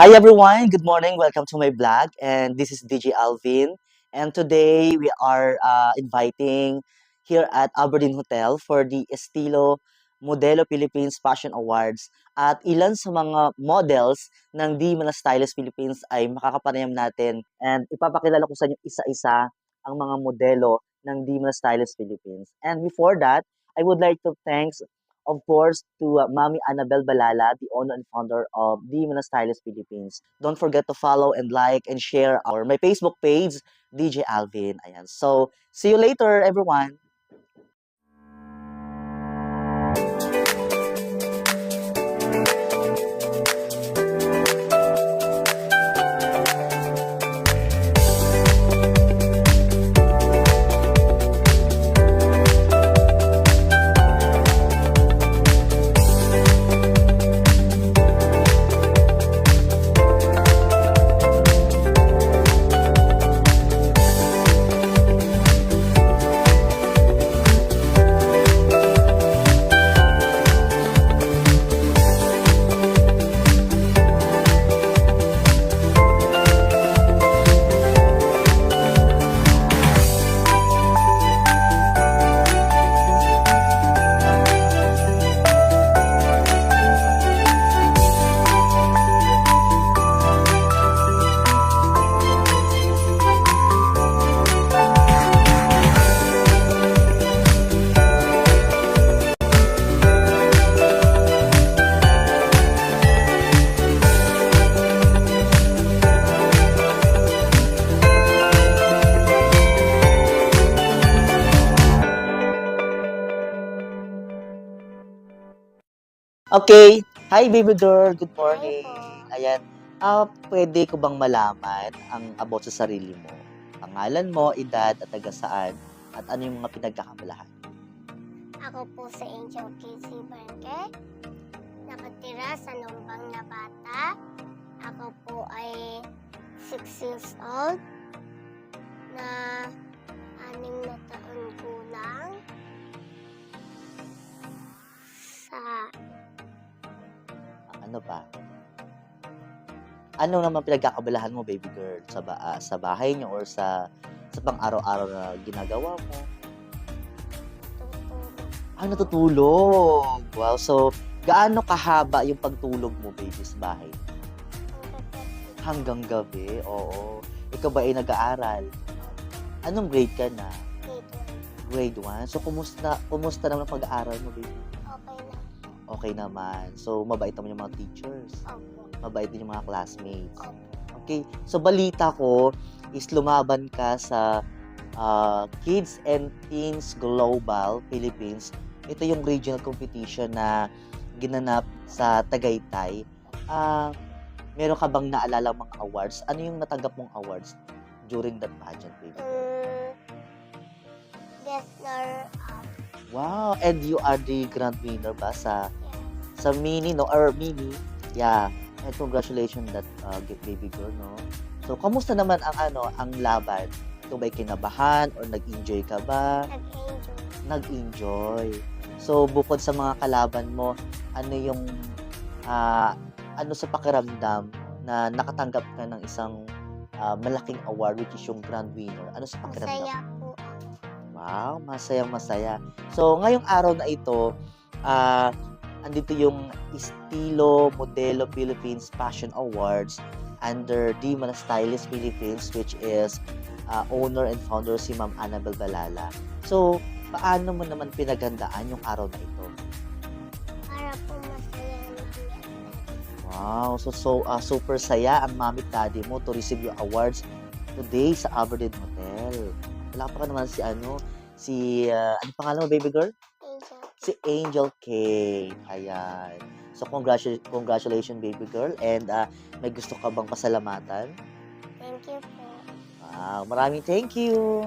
Hi everyone, good morning. Welcome to my blog, and this is DJ Alvin. And today we are inviting here at Aberdeen Hotel for the Estilo Modelo Philippines Fashion Awards. At ilan sa mga models ng Di Mana Stylist Philippines ay makakapanayam natin, and ipapakilala ko sa inyo isa-isa ang mga modelo ng Di Mana Stylist Philippines. And before that, I would like to thank, of course, to Mami Annabel Balala, the owner and founder of The Mana Stylist Philippines. Don't forget to follow and like and share our my Facebook page, DJ Alvin. Ayan. So, see you later, everyone. Okay. Hi, baby girl. Good Hi morning. po. Ayan. Pwede ko bang malaman ang about sa sarili mo? Pangalan mo, edad, at taga saan? At ano yung mga pinagkakabalahan? Ako po si Angel Casey Barque. Nakatira sa Numbang na Bata. Ako po ay 6 years old na 6 na taon kulang sa Ano pa? Ano naman pinagkakabalahan mo, baby girl? Sa bahay niyo or sa pang-araw-araw na ginagawa mo? tutulog. Natutulog. Wow. So, gaano kahaba yung pagtulog mo, baby, sa bahay? Hanggang gabi? Oo. Ikaw ba ay nag-aaral? Anong grade ka na? Grade 1. So, kumusta naman ang pag-aaral mo, baby? Okay na. Okay naman. So, mabait naman yung mga teachers. Opo. Mabait din yung mga classmates. Opo. Okay. So, balita ko is lumaban ka sa Kids and Teens Global Philippines. Ito yung regional competition na ginanap sa Tagaytay. Meron ka bang naalala mga awards? Ano yung natanggap mong awards during that pageant, baby? Best runner up. Wow. And you are the grand winner ba sa mini, no? Or mini? Yeah. And congratulations that baby girl, no? So, kamusta naman ang laban? Ito ba'y kinabahan or nag-enjoy ka ba? Nag-enjoy. Nag-enjoy. So, bukod sa mga kalaban mo, ano yung ano sa pakiramdam na nakatanggap ka ng isang malaking award, which is yung grand winner? Ano sa pakiramdam? Masaya po. Wow, masayang-masaya. So, ngayong araw na ito, andito yung Estilo Modelo Philippines Fashion Awards under Di Mana Stylist Philippines, which is owner and founder si Ma'am Annabel Balala. So, paano mo naman pinaghandaan yung araw na ito? Para po masaya ang mami. Wow, so super saya ang mami at daddy mo to receive your awards today sa Aberdeen Hotel. Wala pa naman si ano pangalan mo, baby girl? Angel. Si Angel K. Ayan. So, congratulations, baby girl. And may gusto ka bang pasalamatan? Thank you po. Wow, maraming thank you.